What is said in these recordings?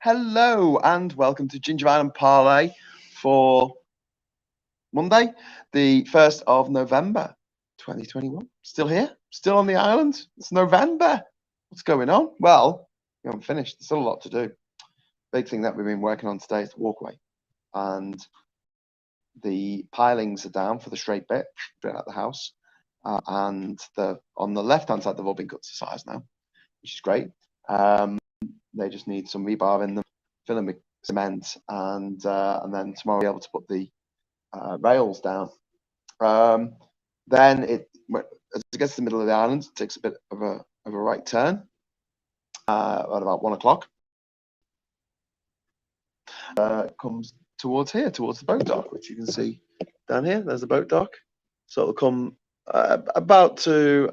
Hello and welcome to Jinja Island Parlay for Monday, the 1st of November 2021. Still here, still on the island. It's November. What's going on? Well, we haven't finished. There's still a lot to do. Big thing that we've been working on today is the walkway. And the pilings are down for the straight bit at the house. And on the left-hand side, they've all been cut to size now, which is great. They just need some rebar in them, fill them with cement, and then tomorrow we'll be able to put the rails down. Then as it gets to the middle of the island, it takes a bit of a right turn at about 1 o'clock. Comes towards here, towards the boat dock, which you can see down here. There's the boat dock. So it'll come about 20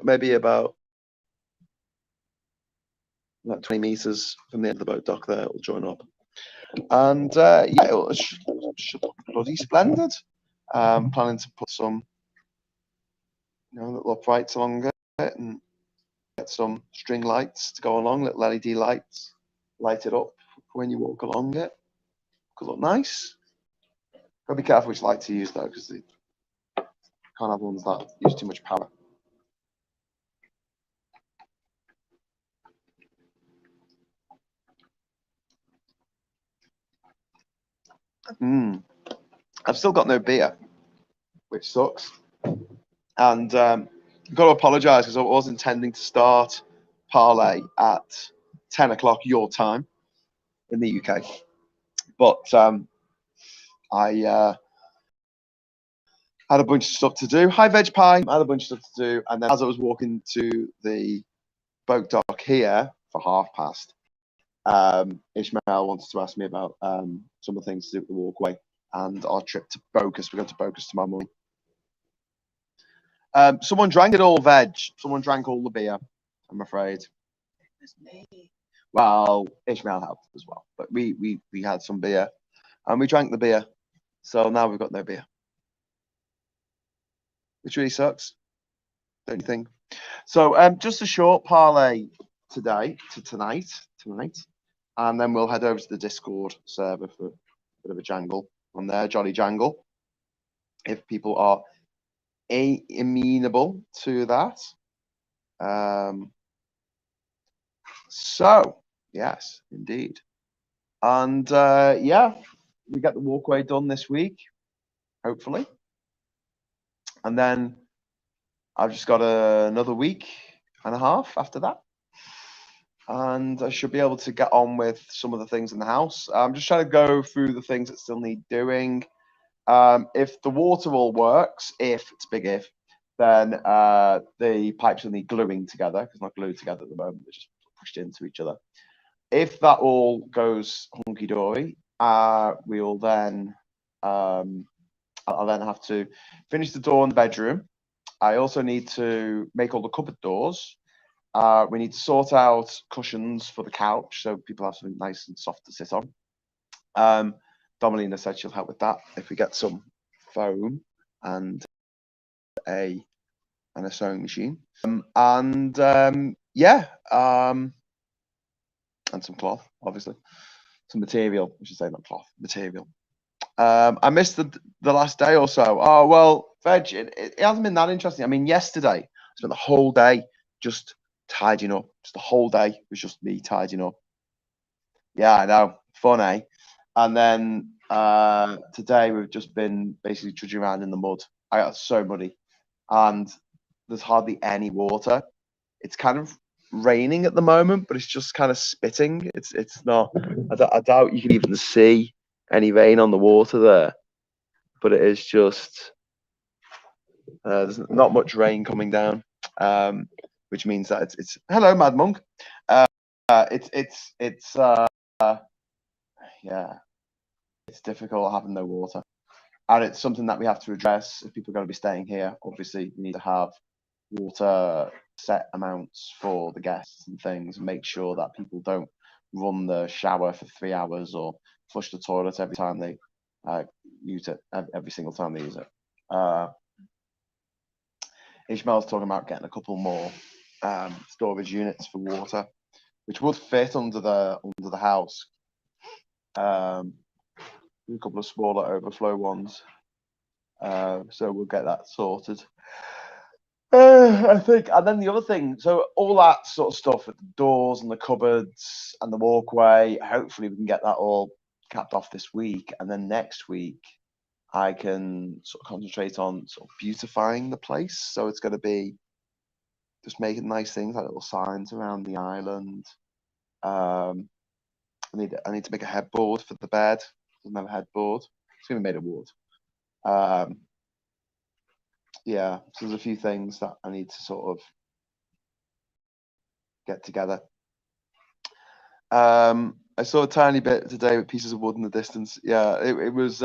meters from the end of the boat dock there. It'll join up. And yeah, it should look bloody splendid. Planning to put some little uprights along it and get some string lights to go along, little LED lights, light it up when you walk along it. Could look nice. Gotta be careful which lights you use though, because you can't have ones that use too much power. I've still got no beer, which sucks. And I've got to apologise because I was intending to start Parlay at 10 o'clock your time in the UK. But I had a bunch of stuff to do. Hi, Veg Pie. I had a bunch of stuff to do. And then as I was walking to the boat dock here for past, Ishmael wanted to ask me about some of the things to do with the walkway and our trip to Focus. We're going to Focus tomorrow morning. Someone drank it all, Veg. Someone drank all the beer, I'm afraid. It was me. Well, Ishmael helped as well. But we had some beer and we drank the beer. So now we've got no beer. Which really sucks, don't you think? So just a short parlay tonight. And then we'll head over to the Discord server for a bit of a jangle on there, jolly jangle. If people are amenable to that. So, yes, indeed. And yeah, we get the walkway done this week, hopefully. And then I've just got another week and a half after that. And I should be able to get on with some of the things in the house. I'm just trying to go through the things that still need doing. If the water all works, it's a big if, then the pipes will need gluing together, because they're not glued together at the moment, they're just pushed into each other. If that all goes hunky-dory, we'll then, I'll then have to finish the door in the bedroom. I also need to make all the cupboard doors. We need to sort out cushions for the couch so people have something nice and soft to sit on. Domelina said she'll help with that if we get some foam and a sewing machine. Yeah, and some cloth, obviously. Some material, I should say, not cloth, material. I missed the last day or so. Oh, well, Veg, it hasn't been that interesting. I mean, yesterday, I spent the whole day just tidying up. Just the whole day was just me tidying up. Yeah, I know. Fun, eh? And then today we've just been basically trudging around in the mud. I got so muddy. And there's hardly any water. It's kind of raining at the moment, but it's just kind of spitting. It's not. I doubt you can even see any rain on the water there. But it is just there's not much rain coming down, which means that it's hello, Mad Monk. Yeah, it's difficult having no water, and it's something that we have to address if people are going to be staying here. Obviously, we need to have water set amounts for the guests and things, and make sure that people don't run the shower for 3 hours or flush the toilet every time they use it, every single time they use it. Ishmael's talking about getting a couple more storage units for water, which would fit under the house. A couple of smaller overflow ones. So we'll get that sorted. I think, and then the other thing, so all that sort of stuff with the doors and the cupboards and the walkway, hopefully we can get that all capped off this week, and then next week I can sort of concentrate on sort of beautifying the place. So it's going to be just making nice things like little signs around the island. I need to make a headboard for the bed. Doesn't have a headboard. It's going to be made of wood. Yeah, so there's a few things that I need to sort of get together. I saw a tiny bit today with pieces of wood in the distance. Yeah, it was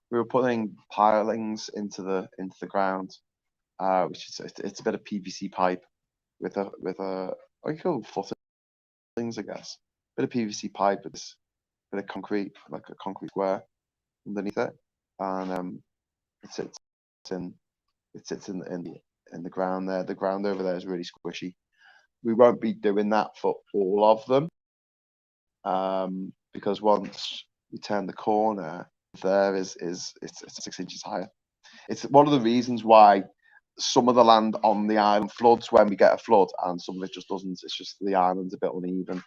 we were putting pilings into the ground, which is it's a bit of PVC pipe with a what do you call footings, I guess. Bit of PVC pipe with this bit of concrete, like a concrete square underneath it, and it sits in the ground there. The ground over there is really squishy. We won't be doing that for all of them, because once we turn the corner, there it's 6 inches higher. It's one of the reasons why some of the land on the island floods when we get a flood, and some of it just doesn't. It's just the island's a bit uneven.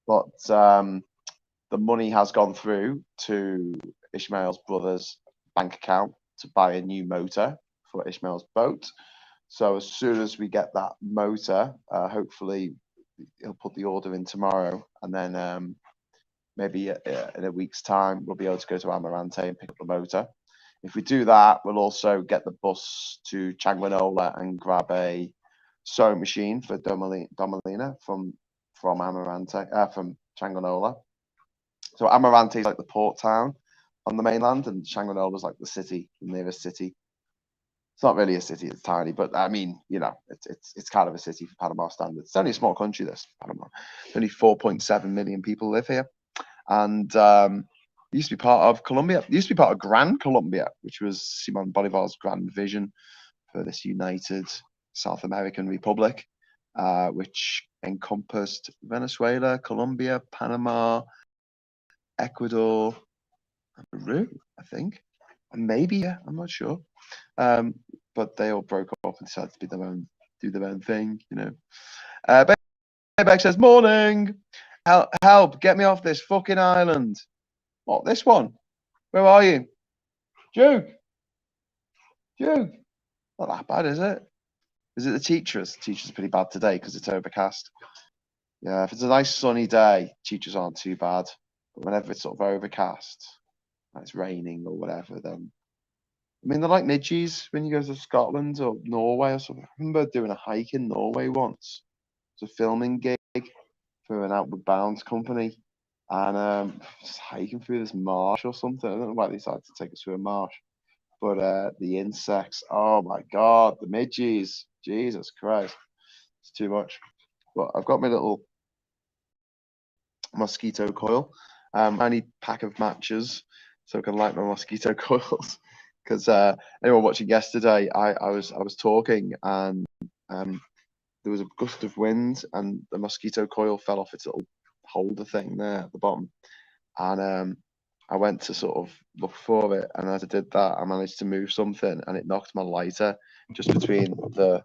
But the money has gone through to Ishmael's brother's bank account to buy a new motor for Ishmael's boat. So as soon as we get that motor, hopefully he'll put the order in tomorrow, and then maybe in a week's time we'll be able to go to Amarante and pick up the motor. If we do that, we'll also get the bus to Changuinola and grab a sewing machine for Domelina from Amarante, from Changuinola. So Amarante is like the port town on the mainland, and Changuinola is like the city, the nearest city. It's not really a city; it's tiny, but I mean, you know, it's kind of a city for Panama standards. It's only a small country, this Panama. Only 4.7 million people live here, and it used to be part of Colombia. It used to be part of Gran Colombia, which was Simon Bolivar's grand vision for this united South American republic, which encompassed Venezuela, Colombia, Panama, Ecuador, and Peru, I think, and maybe, I'm not sure. But they all broke up and decided to be do their own thing, you know. Beck says, "Morning, help, get me off this fucking island." What, this one? Where are you, Duke? Duke, not that bad, is it? Is it the teachers? The teachers are pretty bad today because it's overcast. Yeah, if it's a nice sunny day, teachers aren't too bad. But whenever it's sort of overcast, like it's raining or whatever, then I mean, they're like midges when you go to Scotland or Norway or something. I remember doing a hike in Norway once. It's a filming gig for an Outward Bound company, and just hiking through this marsh or something. I don't know why they decided to take us through a marsh, but the insects, oh my god, the midges, Jesus Christ, it's too much. But I've got my little mosquito coil. I need a pack of matches so I can light my mosquito coils. Because anyone watching yesterday, I was talking, and there was a gust of wind, and the mosquito coil fell off its little holder thing there at the bottom, and I went to sort of look for it, and as I did that, I managed to move something, and it knocked my lighter just between the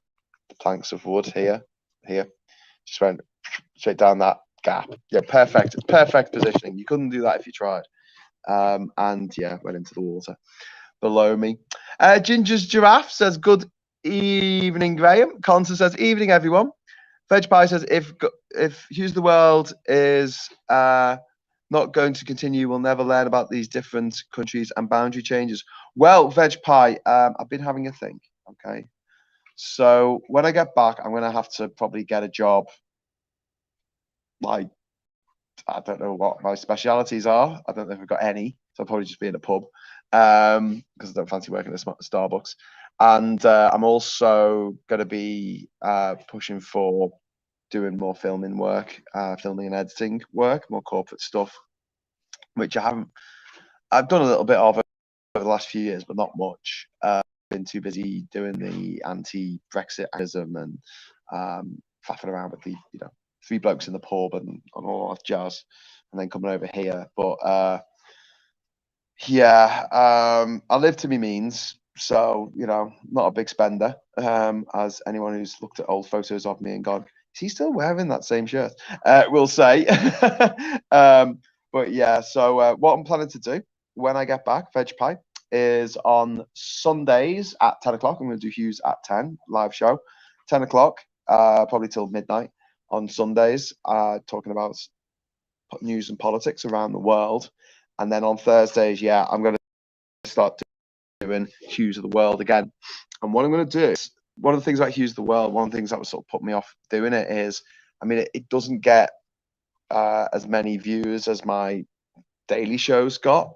planks of wood here, just went straight down that gap. Yeah, perfect positioning. You couldn't do that if you tried. And yeah, went into the water below me. Ginger's Giraffe says, "Good evening, Graham." Constance says, "Evening, everyone." Veg Pie says, if Hughes the World is not going to continue, we'll never learn about these different countries and boundary changes. Well, Veg Pie, I've been having a think, okay? So when I get back, I'm going to have to probably get a job, like, I don't know what my specialities are. I don't know if I've got any. So I'll probably just be in a pub, because I don't fancy working at Starbucks. And I'm also going to be pushing for doing more filming work, filming and editing work, more corporate stuff, which I've done a little bit of over the last few years, but not much. been too busy doing the anti-Brexit activism and faffing around with the, you know, 3 blokes in the pub and all that jazz, and then coming over here. But yeah, I live to my means, so, you know, not a big spender. As anyone who's looked at old photos of me and gone, is he still wearing that same shirt? Will say. But yeah, so what I'm planning to do when I get back, Veg Pie, is on Sundays at 10 o'clock. I'm going to do Hughes at 10, live show, 10 o'clock, probably till midnight on Sundays, talking about news and politics around the world. And then on Thursdays, yeah, I'm going to start doing Hughes of the World again. And what I'm going to do is, one of the things about Hughes of the World, one of the things that was sort of put me off doing it is, I mean, it doesn't get as many views as my daily shows got,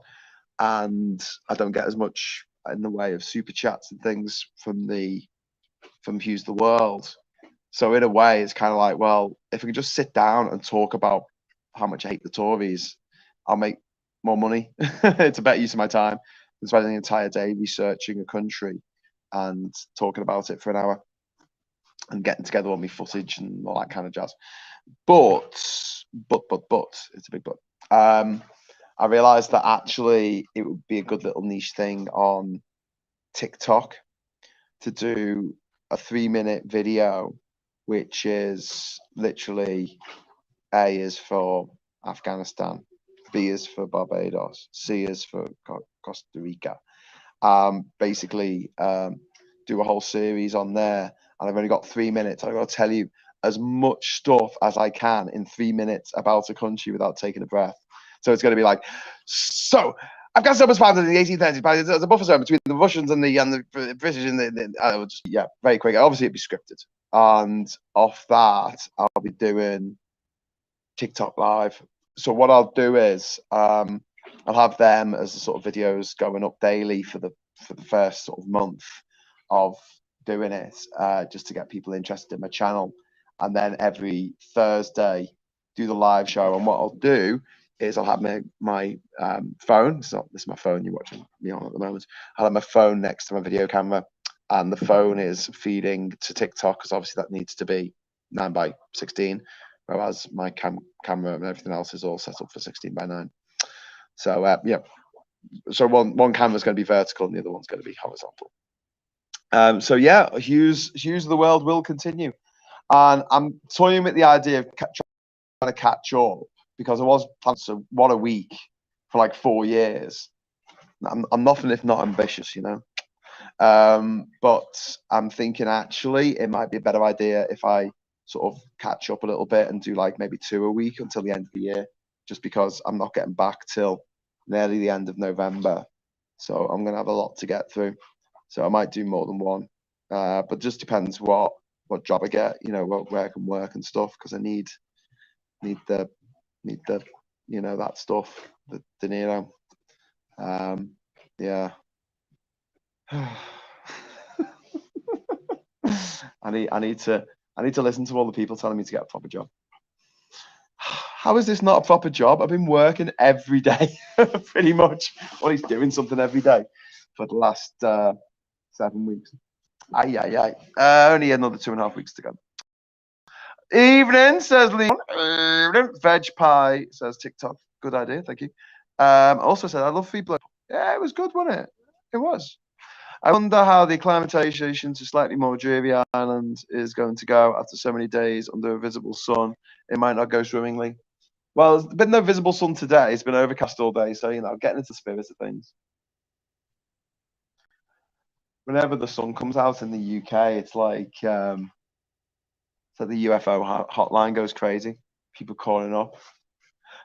and I don't get as much in the way of super chats and things from Hughes of the World. So in a way, it's kind of like, well, if we can just sit down and talk about how much I hate the Tories, I'll make more money. It's a better use of my time than spending an entire day researching a country and talking about it for an hour and getting together all my footage and all that kind of jazz. But it's a big but. I realized that actually it would be a good little niche thing on TikTok to do a 3-minute video, which is literally A is for Afghanistan, B is for Barbados, C is for Costa Rica. Basically, do a whole series on there, and I've only got 3 minutes. I've got to tell you as much stuff as I can in 3 minutes about a country without taking a breath. So it's going to be like, so Afghanistan was founded in the 1830s by the buffer zone between the Russians and the British. And yeah, very quick. Obviously, it'd be scripted, and off that, I'll be doing TikTok live. So what I'll do is I'll have them as the sort of videos going up daily for the first sort of month of doing it, just to get people interested in my channel, and then every Thursday do the live show. And what I'll do is I'll have my phone. This is my phone you're watching me on at the moment. I'll have my phone next to my video camera, and the phone is feeding to TikTok because obviously that needs to be 9:16, whereas my camera and everything else is all set up for 16:9. So yeah, so one camera's going to be vertical and the other one's going to be horizontal. So yeah, Hughes of the World will continue, and I'm toying with the idea of trying to catch up, because I was planning to one a week for like 4 years. I'm nothing if not ambitious, you know. But I'm thinking actually it might be a better idea if I sort of catch up a little bit and do like maybe 2 a week until the end of the year, just because I'm not getting back till nearly the end of November. So I'm going to have a lot to get through. So I might do more than one, but just depends what job I get, you know, where I can work and stuff, because I need the you know, that stuff, the De Niro. Yeah. I need to listen to all the people telling me to get a proper job. How is this not a proper job? I've been working every day, pretty much, or he's doing something every day for the last 7 weeks. Only another 2.5 weeks to go. Evening, says Leon. Evening. Veg Pie says TikTok. Good idea, thank you. Also said, I love feed blood. Yeah, it was good, wasn't it? It was. I wonder how the acclimatization to slightly more dreary island is going to go after so many days under a visible sun. It might not go swimmingly. Well, there's been no visible sun today. It's been overcast all day, so, you know, getting into the spirit of things. Whenever the sun comes out in the UK, it's like so the UFO hotline goes crazy. People calling up.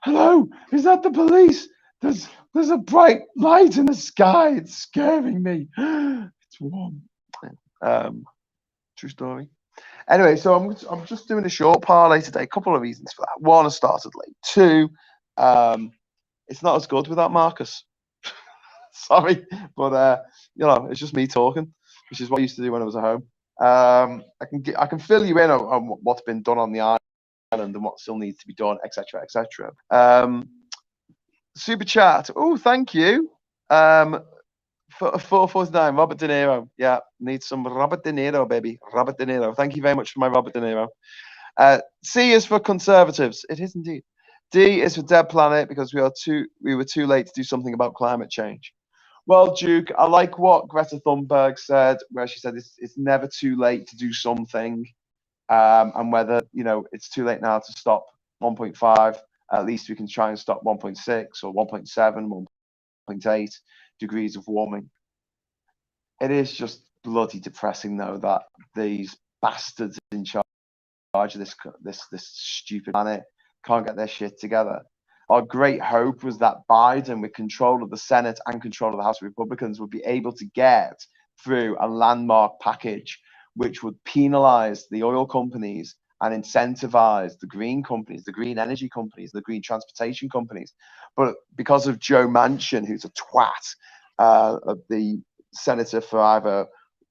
Hello, is that the police? There's a bright light in the sky. It's scaring me. It's warm. True story. Anyway, so I'm just doing a short parlay today. A couple of reasons for that. One, I started late. Two, it's not as good without Marcus. Sorry, but you know, it's just me talking, which is what I used to do when I was at home. I can fill you in on what's been done on the island and what still needs to be done, etc., etc. Super chat. Oh, thank you. 449, Robert De Niro. Yeah, need some Robert De Niro, baby. Robert De Niro. Thank you very much for my Robert De Niro. C is for conservatives. It is indeed. D is for dead planet because we were too late to do something about climate change. Well, Duke, I like what Greta Thunberg said, where she said it's never too late to do something, and whether it's too late now to stop 1.5, at least we can try and stop 1.6 or 1.7, 1.8 degrees of warming. It is just bloody depressing, though, that these bastards in charge of this stupid planet can't get their shit together. Our great hope was that Biden, with control of the Senate and control of the House of Republicans, would be able to get through a landmark package which would penalize the oil companies and incentivize the green companies, the green energy companies, the green transportation companies. But because of Joe Manchin, who's a twat, the senator for either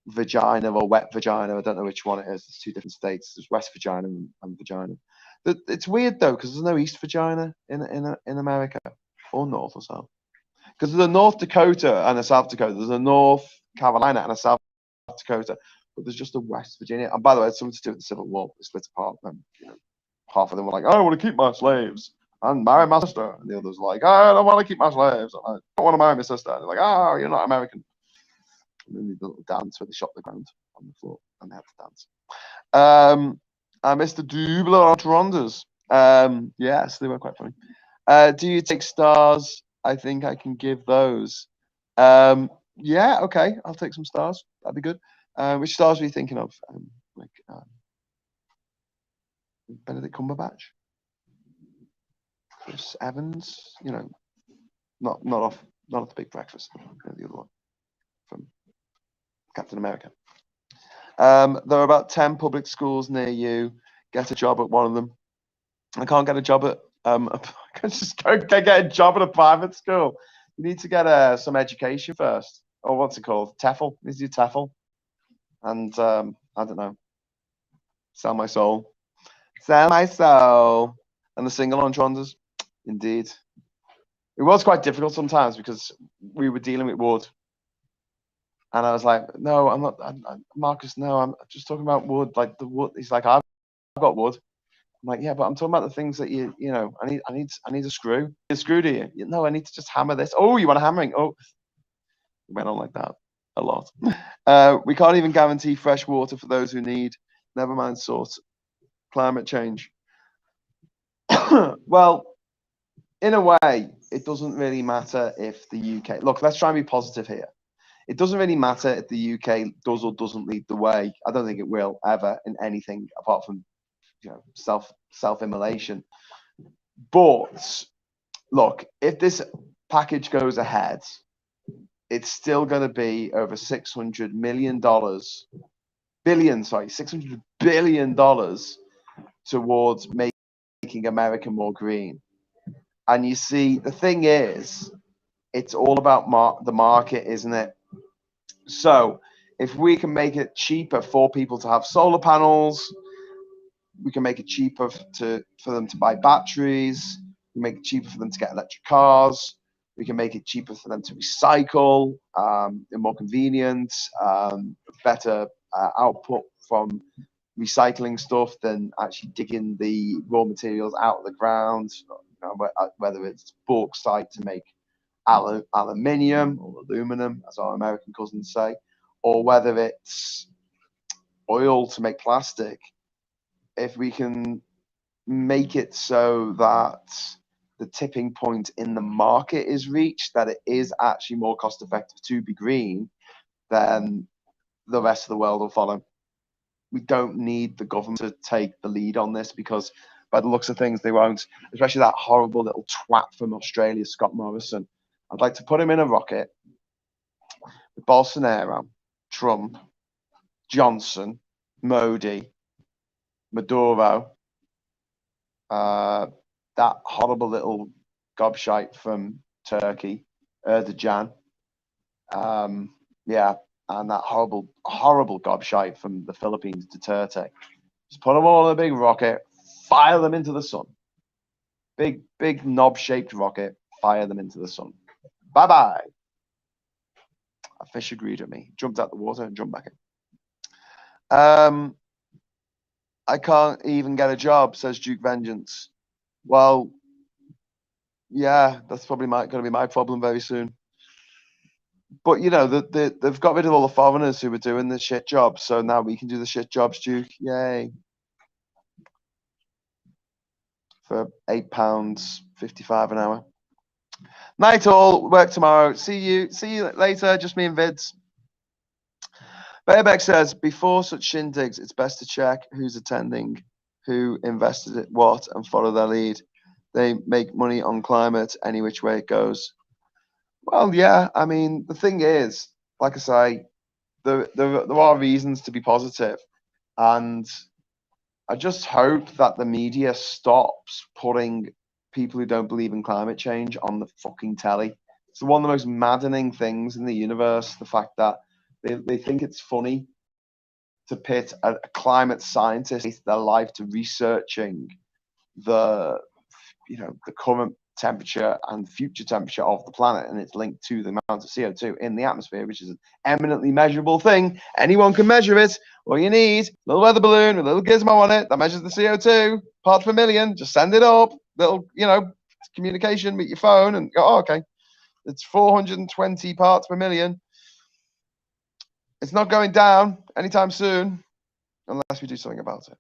vagina or wet vagina, I don't know which one it is. There's two different states. There's West Virginia and vagina. It's weird though, because there's no East Virginia in America, or North or South. Because there's a North Dakota and a South Dakota. There's a North Carolina and a South Dakota, but there's just a West Virginia. And by the way, it's something to do with the Civil War. They split apart. And, half of them were like, I want to keep my slaves and marry my sister, and the others were like, I don't want to keep my slaves. I don't want to marry my sister. And they're like, oh, you're not American. And then they did a little dance where they shot the ground on the floor and they had to dance. Mr. Dubler Rondas. Yes, they were quite funny. Do you take stars? I think I can give those. Yeah, okay, I'll take some stars. That'd be good. Which stars are you thinking of? Benedict Cumberbatch, Chris Evans. Not off the Big Breakfast. The other one from Captain America. There are about 10 public schools near you. Get a job at one of them. I can't get a job at I just can't get a job at a private school. You need to get some education first. Or what's it called? TEFL. You need to do TEFL. And I don't know. Sell my soul. Sell my soul. And the single entendres. Indeed. It was quite difficult sometimes because we were dealing with wood. And I was like, no, I'm not, Marcus, no, I'm just talking about wood, like the wood. He's like, I've got wood. I'm like, yeah, but I'm talking about the things that I need a screw. A screw, do you? No, I need to just hammer this. Oh, you want a hammering? Oh, it went on like that a lot. We can't even guarantee fresh water for those who need, never mind sort climate change. Well, in a way, it doesn't really matter if the UK, look, let's try and be positive here. It doesn't really matter if the UK does or doesn't lead the way. I don't think it will ever in anything apart from self-immolation. But look, if this package goes ahead, it's still going to be over $600 billion towards making America more green. And you see, the thing is, it's all about the market, isn't it? So if we can make it cheaper for people to have solar panels, we can make it cheaper for them to buy batteries, we make it cheaper for them to get electric cars, we can make it cheaper for them to recycle, more convenient, better output from recycling stuff than actually digging the raw materials out of the ground, whether it's bauxite to make aluminium or aluminum, as our American cousins say, or whether it's oil to make plastic. If we can make it so that the tipping point in the market is reached, that it is actually more cost effective to be green, then the rest of the world will follow. We don't need the government to take the lead on this because by the looks of things, they won't, especially that horrible little twat from Australia, Scott Morrison. I'd like to put him in a rocket with Bolsonaro, Trump, Johnson, Modi, Maduro, that horrible little gobshite from Turkey, Erdogan, yeah, and that horrible gobshite from the Philippines, Duterte. Just put them all in a big rocket, fire them into the sun. Big knob-shaped rocket, fire them into the sun. Bye-bye. A fish agreed with me. Jumped out the water and jumped back in. I can't even get a job, says Duke Vengeance. Well, yeah, that's probably going to be my problem very soon. But, you know, they've got rid of all the foreigners who were doing the shit jobs, so now we can do the shit jobs, Duke. Yay. For £8.55 an hour. Night all, work tomorrow. See you later, just me and Vids. Baybeck says, before such shindigs, it's best to check who's attending, who invested it, what, and follow their lead. They make money on climate any which way it goes. Well, yeah, I mean, the thing is, like I say, there are reasons to be positive, and I just hope that the media stops putting people who don't believe in climate change on the fucking telly. It's one of the most maddening things in the universe, the fact that they think it's funny to pit a climate scientist their life to researching the current temperature and future temperature of the planet, and it's linked to the amount of CO2 in the atmosphere, which is an eminently measurable thing. Anyone can measure it. All you need, a little weather balloon with a little gizmo on it that measures the CO2 parts per million. Just send it up, little, communication with your phone, and go, oh, okay, it's 420 parts per million. It's not going down anytime soon, unless we do something about it.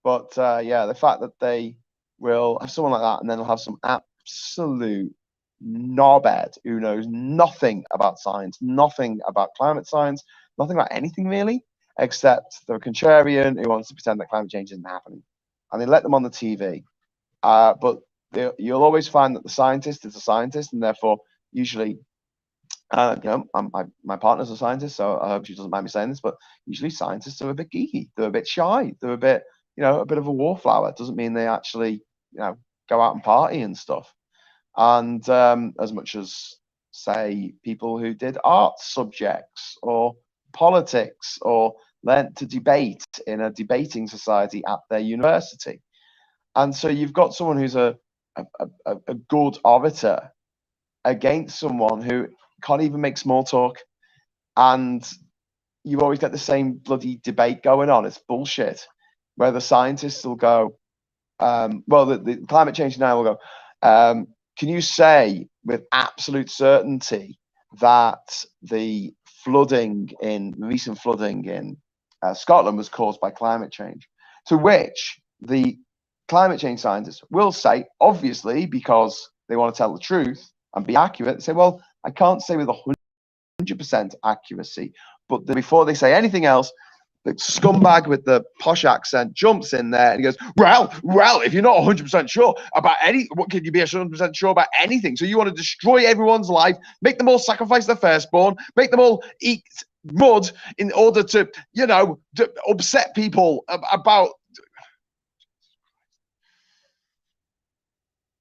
But yeah, the fact that they will have someone like that, and then they'll have some absolute knobhead who knows nothing about science, nothing about climate science, nothing about anything really, except they're a contrarian who wants to pretend that climate change isn't happening. And they let them on the TV. But you'll always find that the scientist is a scientist, and therefore usually, my partner's a scientist, so I hope she doesn't mind me saying this, but usually scientists are a bit geeky. They're a bit shy. They're a bit of a wallflower. It doesn't mean they actually, go out and party and stuff. And as much as, say, people who did art subjects or politics or learnt to debate in a debating society at their university. And so you've got someone who's a good orator against someone who can't even make small talk, and you always get the same bloody debate going on. It's bullshit. Where the scientists will go, the climate change now will go, can you say with absolute certainty that the recent flooding in Scotland was caused by climate change? To which the climate change scientists will say, obviously, because they want to tell the truth and be accurate, they say, well, I can't say with 100% accuracy, but before they say anything else, the scumbag with the posh accent jumps in there and he goes, well, if you're not 100% sure about what can you be 100% sure about anything? So you want to destroy everyone's life, make them all sacrifice their firstborn, make them all eat mud in order to, to upset people about.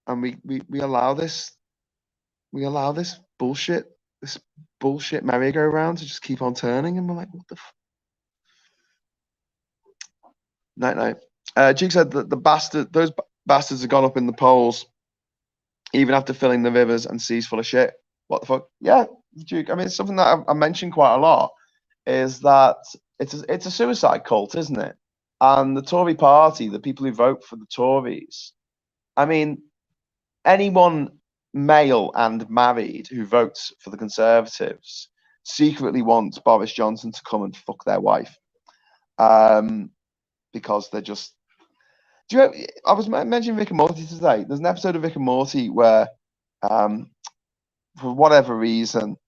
And we allow this. We allow this bullshit merry-go-round to just keep on turning, and we're like, what the Night. Duke said that those bastards have gone up in the polls, even after filling the rivers and seas full of shit. What the fuck? Yeah, Duke. I mean, it's something that I mentioned quite a lot, is that it's a suicide cult, isn't it? And the Tory party, the people who vote for the Tories, I mean, anyone male and married who votes for the Conservatives secretly wants Boris Johnson to come and fuck their wife. Because they're just. I was mentioning Rick and Morty today. There's an episode of Rick and Morty where, for whatever reason,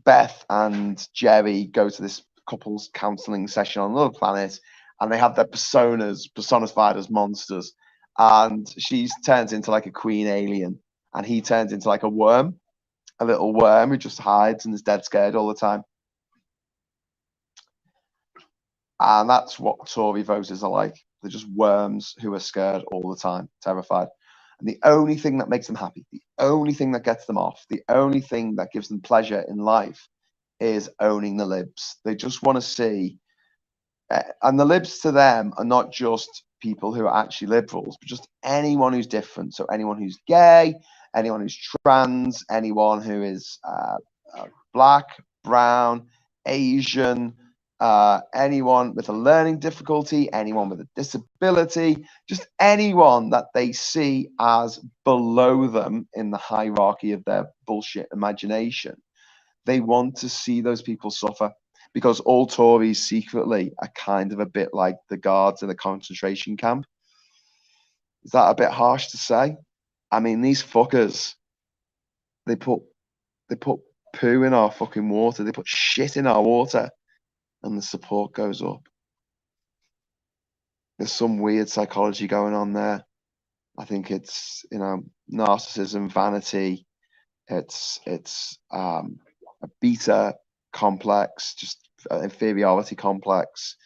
Beth and Jerry go to this couples counseling session on another planet, and they have their personas personified as monsters. And she turns into like a queen alien, and he turns into like a worm, a little worm who just hides and is dead scared all the time. And that's what Tory voters are like. They're just worms who are scared all the time, terrified. And the only thing that makes them happy, the only thing that gets them off, the only thing that gives them pleasure in life is owning the libs. They just want to see, and the libs to them are not just people who are actually liberals, but just anyone who's different. So anyone who's gay, anyone who's trans, anyone who is black, brown, Asian, anyone with a learning difficulty, anyone with a disability, just anyone that they see as below them in the hierarchy of their bullshit imagination. They want to see those people suffer, because all Tories secretly are kind of a bit like the guards in a concentration camp. Is that a bit harsh to say? I mean, these fuckers, they put poo in our fucking water. They put shit in our water, and the support goes up. There's some weird psychology going on there. I think it's, you know, narcissism, vanity. It's a beta complex, just inferiority complex,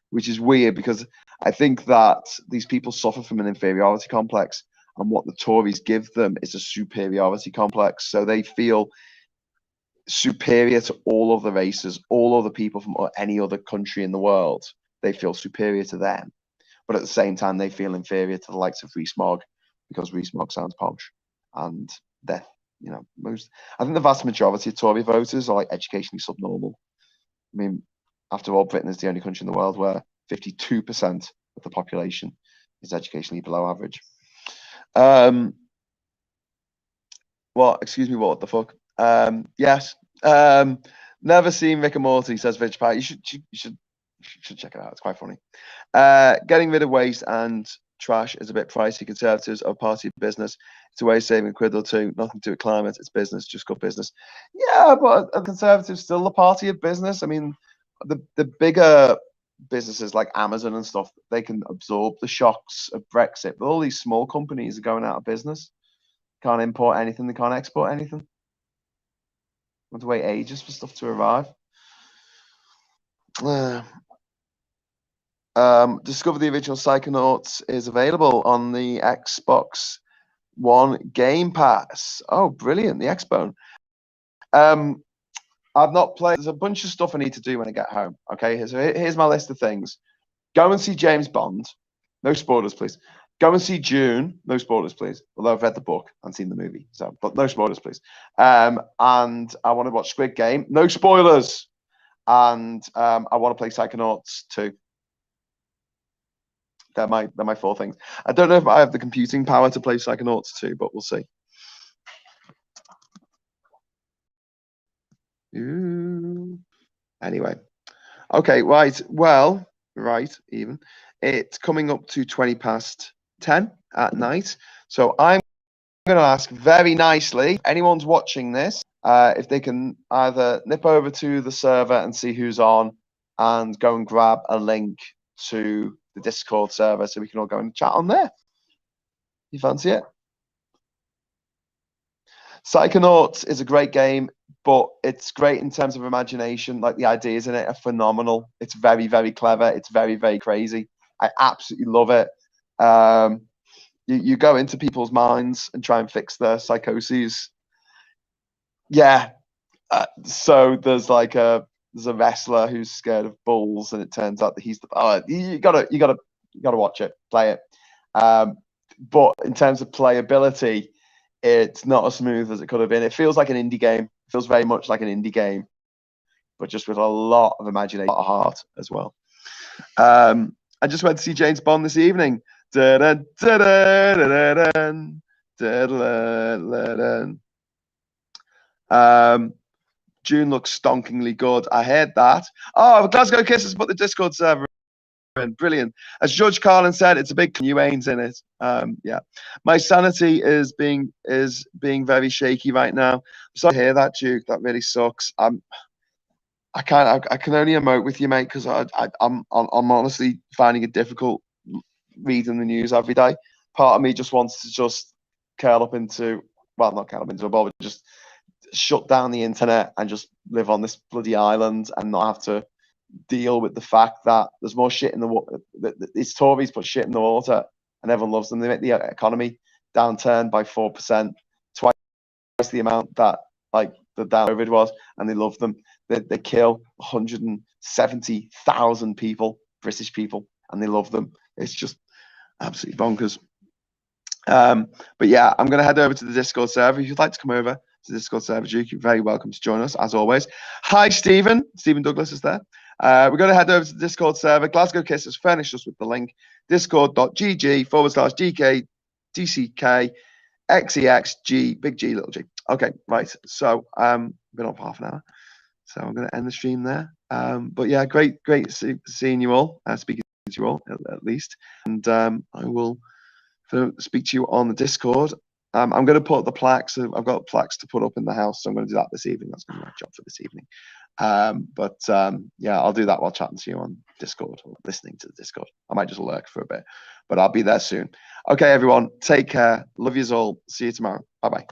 which is weird because I think that these people suffer from an inferiority complex, and what the Tories give them is a superiority complex. So they feel superior to all of the races, all other people from any other country in the world. They feel superior to them, but at the same time, they feel inferior to the likes of Rees-Mogg, because Rees-Mogg sounds posh, and they're, you know, I think the vast majority of Tory voters are like educationally subnormal. I mean, after all, Britain is the only country in the world where 52% of the population is educationally below average. What? Excuse me. What the fuck? Yes. Never seen Rick and Morty, says Rich Pat. You should check it out. It's quite funny. Getting rid of waste and trash is a bit pricey. Conservatives are a party of business. It's a way of saving a quid or two. Nothing to do with climate. It's business. Just good business. Yeah, but are Conservatives still a party of business? I mean, the bigger businesses like Amazon and stuff, they can absorb the shocks of Brexit, but all these small companies are going out of business. Can't import anything. They can't export anything. We have to wait ages for stuff to arrive. Discover the original Psychonauts is available on the Xbox One Game Pass. Oh, brilliant. The Xbone. I've not played. There's a bunch of stuff I need to do when I get home. Okay, so here's my list of things. Go and see James Bond. No spoilers, please. Go and see June. No spoilers, please. Although I've read the book and seen the movie, so but no spoilers, please. And I want to watch Squid Game. No spoilers. And I want to play Psychonauts 2. They're my 4 things. I don't know if I have the computing power to play Psychonauts 2, but we'll see. Ooh. Anyway, okay, right. Well, right, even it's coming up to 20 past 10 at night. So I'm going to ask very nicely, anyone's watching this, if they can either nip over to the server and see who's on, and go and grab a link to the Discord server so we can all go and chat on there. You fancy it? Psychonauts is a great game, but it's great in terms of imagination. Like, the ideas in it are phenomenal. It's very, very clever. It's very, very crazy. I absolutely love it. You go into people's minds and try and fix their psychoses. Yeah. So there's like a wrestler who's scared of bulls, and it turns out that he's the. You gotta watch it, play it. But in terms of playability, it's not as smooth as it could have been. It feels like an indie game. It feels very much like an indie game, but just with a lot of imagination, a lot of heart as well. I just went to see James Bond this evening. June looks stonkingly good. I heard that. Oh, Glasgow Kisses put the Discord server in. Brilliant. As Judge Carlin said, it's a big new Ains in it. Yeah. My sanity is being very shaky right now. I'm sorry to hear that, Duke. That really sucks. I can only emote with you, mate, because I'm honestly finding it difficult reading the news every day. Part of me just wants to just curl up into, well, not curl up into a ball, but just shut down the internet and just live on this bloody island and not have to deal with the fact that there's more shit in the water. These Tories put shit in the water and everyone loves them. They make the economy downturn by 4%, twice the amount that like the down COVID was, and they love them. They kill 170,000 people, British people, and they love them. It's just absolutely bonkers. But yeah, I'm going to head over to the Discord server. If you'd like to come over, to the Discord server, Duke. You're very welcome to join us, as always. Hi, Stephen. Stephen Douglas is there. We're going to head over to the Discord server. Glasgow Kiss has furnished us with the link, discord.gg/DK DCK big G little G. Okay, right. So been on for half an hour. So I'm going to end the stream there. But yeah, great seeing you all, speaking to you all at least. And I will speak to you on the Discord. I'm going to put the plaques. I've got plaques to put up in the house, so I'm going to do that this evening. That's going to be my job for this evening. Yeah, I'll do that while chatting to you on Discord or listening to the Discord. I might just lurk for a bit, but I'll be there soon. Okay, everyone, take care. Love yous all. See you tomorrow. Bye-bye.